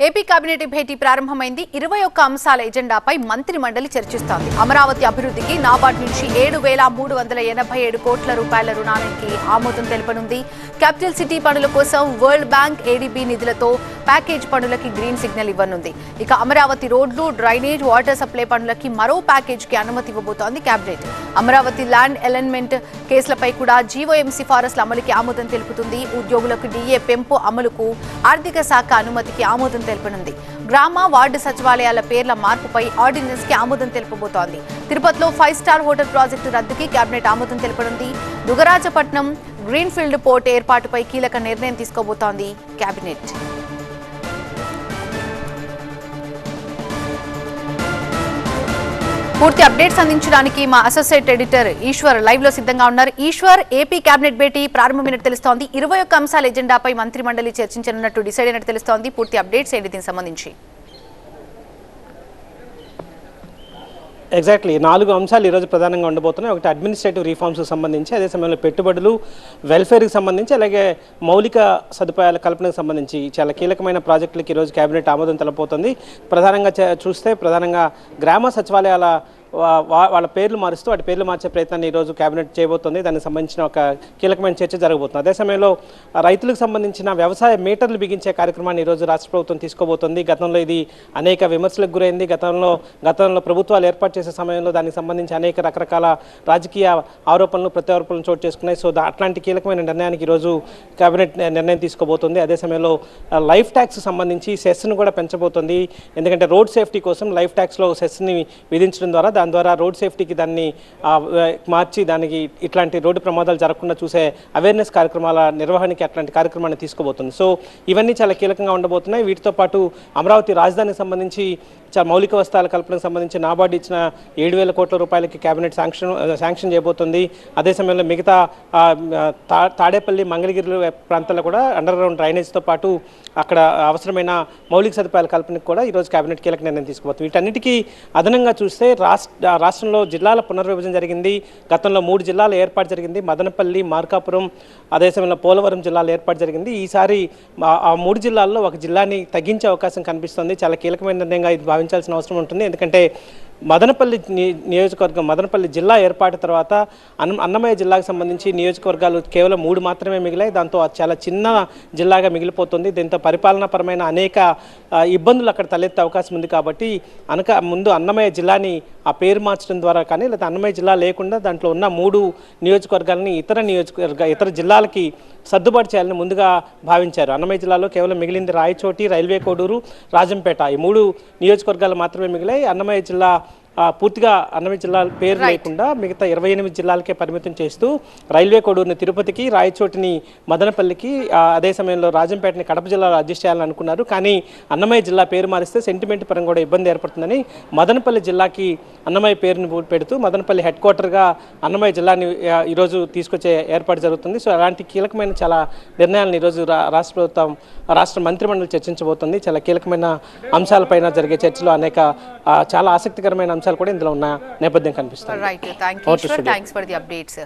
AP cabinet భేటీ ప్రారంభమైంది. 21 అంశాల ఎజెండాపై మంత్రి మండలి చర్చిస్తోంది. అమరావతి అభివృద్ధికి నాబార్డ్ నుంచి 7,387 కోట్ల రూపాయల రుణానికి ఆమోదం తెలపనుంది. క్యాపిటల్ సిటీ పనుల కోసం వరల్డ్ బ్యాంక్, ఏడీబీ నిధులతో ప్యాకేజ్ పనులకి గ్రీన్ సిగ్నల్ ఇవ్వనుంది. ఇక అమరావతి రోడ్లు, డ్రైనేజ్, వాటర్ సప్లై పనులకి మరో ప్యాకేజ్ కి అనుమతి ఇవ్వబోతోంది కేబినెట్. అమరావతి ల్యాండ్ అలైన్మెంట్ కేసులపై కూడా జీవోఎం సిఫారసుల అమలుకి ఆమోదం తెలుపుతుంది. ఉద్యోగులకు డీఏ పెంపు అమలుకు ఆర్థిక శాఖ అనుమతికి ఆమోదం తెలుపనుంది. గ్రామ, వార్డు సచివాలయాల పేర్ల మార్పుపై ఆర్డినెన్స్ కి ఆమోదం తెలుపబోతోంది. తిరుపతిలో 5 స్టార్ హోటల్ ప్రాజెక్టు రద్దుకి కేబినెట్ ఆమోదం తెలుపనుంది. దుగరాజపట్నం గ్రీన్ఫీల్డ్ పోర్ట్ ఏర్పాటుపై కీలక నిర్ణయం తీసుకోబోతోంది కేబినెట్. పూర్తి అప్డేట్స్ అందించడానికి మా అసోసియేట్ ఎడిటర్ ఈశ్వర్ లైవ్ లో సిద్ధంగా ఉన్నారు. ఈశ్వర్, ఏపీ కేబినెట్ భేటీ ప్రారంభమైనట్టు తెలుస్తోంది. 21 అంశాల ఎజెండాపై మంత్రి మండలి చర్చించనున్నట్టు డిసైడ్ అయినట్టు తెలుస్తోంది. పూర్తి అప్డేట్స్ ఏంటి దీనికి సంబంధించి? ఎగ్జాక్ట్లీ 4 అంశాలు ఈరోజు ప్రధానంగా ఉండబోతున్నాయి. ఒకటి అడ్మినిస్ట్రేటివ్ రిఫార్మ్స్కి సంబంధించి, అదే సమయంలో పెట్టుబడులు, వెల్ఫేర్కి సంబంధించి, అలాగే మౌలిక సదుపాయాల కల్పనకు సంబంధించి చాలా కీలకమైన ప్రాజెక్టులకి ఈరోజు కేబినెట్ ఆమోదం తెలపబోతోంది. ప్రధానంగా చూస్తే ప్రధానంగా గ్రామ సచివాలయాల వాళ్ళ పేర్లు మారుస్తూ వాటి పేర్లు మార్చే ప్రయత్నాన్ని ఈరోజు కేబినెట్ చేయబోతోంది. దానికి సంబంధించిన ఒక కీలకమైన చర్చ జరగబోతుంది. అదే సమయంలో రైతులకు సంబంధించిన వ్యవసాయ మీటర్లు బిగించే కార్యక్రమాన్ని ఈరోజు రాష్ట్ర ప్రభుత్వం తీసుకోబోతోంది. గతంలో ఇది అనేక విమర్శలకు గురైంది. గతంలో ప్రభుత్వాలు ఏర్పాటు చేసే సమయంలో దానికి సంబంధించి అనేక రకరకాల రాజకీయ ఆరోపణలు, ప్రత్యారోపణలు చోటు చేసుకున్నాయి. సో అట్లాంటి కీలకమైన నిర్ణయానికి ఈరోజు కేబినెట్ నిర్ణయం తీసుకోబోతోంది. అదే సమయంలో లైఫ్ ట్యాక్స్ సంబంధించి సెస్ను కూడా పెంచబోతోంది. ఎందుకంటే రోడ్ సేఫ్టీ కోసం లైఫ్ ట్యాక్స్లో సెస్ని విధించడం ద్వారా దాని ద్వారా రోడ్ సేఫ్టీకి దాన్ని మార్చి దానికి ఇట్లాంటి రోడ్డు ప్రమాదాలు జరగకుండా చూసే అవేర్నెస్ కార్యక్రమాల నిర్వహణకి అట్లాంటి కార్యక్రమాన్ని తీసుకోబోతుంది. సో ఇవన్నీ చాలా కీలకంగా ఉండబోతున్నాయి. వీటితో పాటు అమరావతి రాజధానికి సంబంధించి మౌలిక వసతుల కల్పనకు సంబంధించి నాబార్డు ఇచ్చిన 7,000 కోట్ల రూపాయలకి కేబినెట్ శాంక్షన్ చేయబోతుంది. అదే సమయంలో మిగతా తాడేపల్లి, మంగళగిరి ప్రాంతాల్లో కూడా అండర్ గ్రౌండ్ డ్రైనేజ్తో పాటు అక్కడ అవసరమైన మౌలిక సదుపాయాల కల్పనకు కూడా ఈరోజు కేబినెట్ కీలక నిర్ణయం తీసుకోబోతుంది. వీటన్నిటికీ అదనంగా చూస్తే రాష్ట్రంలో జిల్లాల పునర్విభజన జరిగింది. గతంలో 3 జిల్లాల ఏర్పాటు జరిగింది. మదనపల్లి, మార్కాపురం, అదే సమయంలో పోలవరం జిల్లాల ఏర్పాటు జరిగింది. ఈసారి ఆ 3 జిల్లాల్లో ఒక జిల్లాని తగ్గించే అవకాశం కనిపిస్తుంది. చాలా కీలకమైన నిర్ణయంగా ఇది భావించాల్సిన అవసరం ఉంటుంది. ఎందుకంటే మదనపల్లి నియోజకవర్గం, మదనపల్లి జిల్లా ఏర్పాటు తర్వాత అన్నమయ్య జిల్లాకు సంబంధించి నియోజకవర్గాలు కేవలం 3 మాత్రమే మిగిలాయి. దాంతో చాలా చిన్న జిల్లాగా మిగిలిపోతుంది. దీంతో పరిపాలనాపరమైన అనేక ఇబ్బందులు అక్కడ తలెత్తే అవకాశం ఉంది. కాబట్టి ముందు అన్నమయ్య జిల్లాని ఆ పేరు మార్చడం ద్వారా కానీ, లేదా అన్నమయ్య జిల్లా లేకుండా దాంట్లో ఉన్న 3 నియోజకవర్గాలని ఇతర జిల్లాలకి సర్దుబాటు చేయాలని ముందుగా భావించారు. అన్నమయ్య జిల్లాలో కేవలం మిగిలింది రాయచోటి, రైల్వే కోడూరు, రాజంపేట, ఈ 3 నియోజకవర్గాలు మాత్రమే మిగిలాయి. అన్నమయ్య జిల్లా పూర్తిగా అన్నమయ్య జిల్లా పేరు లేకుండా మిగతా 28 జిల్లాలకే పరిమితం చేస్తూ రైల్వే కోడూరుని తిరుపతికి, రాయచోటిని మదనపల్లికి, అదే సమయంలో రాజంపేటని కడప జిల్లాలో అడ్జస్ట్ చేయాలని అనుకున్నారు. కానీ అన్నమయ్య జిల్లా పేరు మారిస్తే సెంటిమెంట్ పరంగా కూడా ఇబ్బంది ఏర్పడుతుందని మదనపల్లి జిల్లాకి అన్నమయ్య పేరుని పెడుతూ మదనపల్లి హెడ్ క్వార్టర్గా అన్నమయ్య జిల్లాని ఈరోజు తీసుకొచ్చే ఏర్పాటు జరుగుతుంది. సో అలాంటి కీలకమైన చాలా నిర్ణయాలను ఈరోజు రాష్ట్ర మంత్రిమండలి చర్చించబోతుంది. చాలా కీలకమైన అంశాలపైన జరిగే చర్చలో అనేక చాలా ఆసక్తికరమైన అంశాలు కూడా ఇందులో ఉన్న నేపథ్యం కనిపిస్తుంది. Right, thank you for the updates.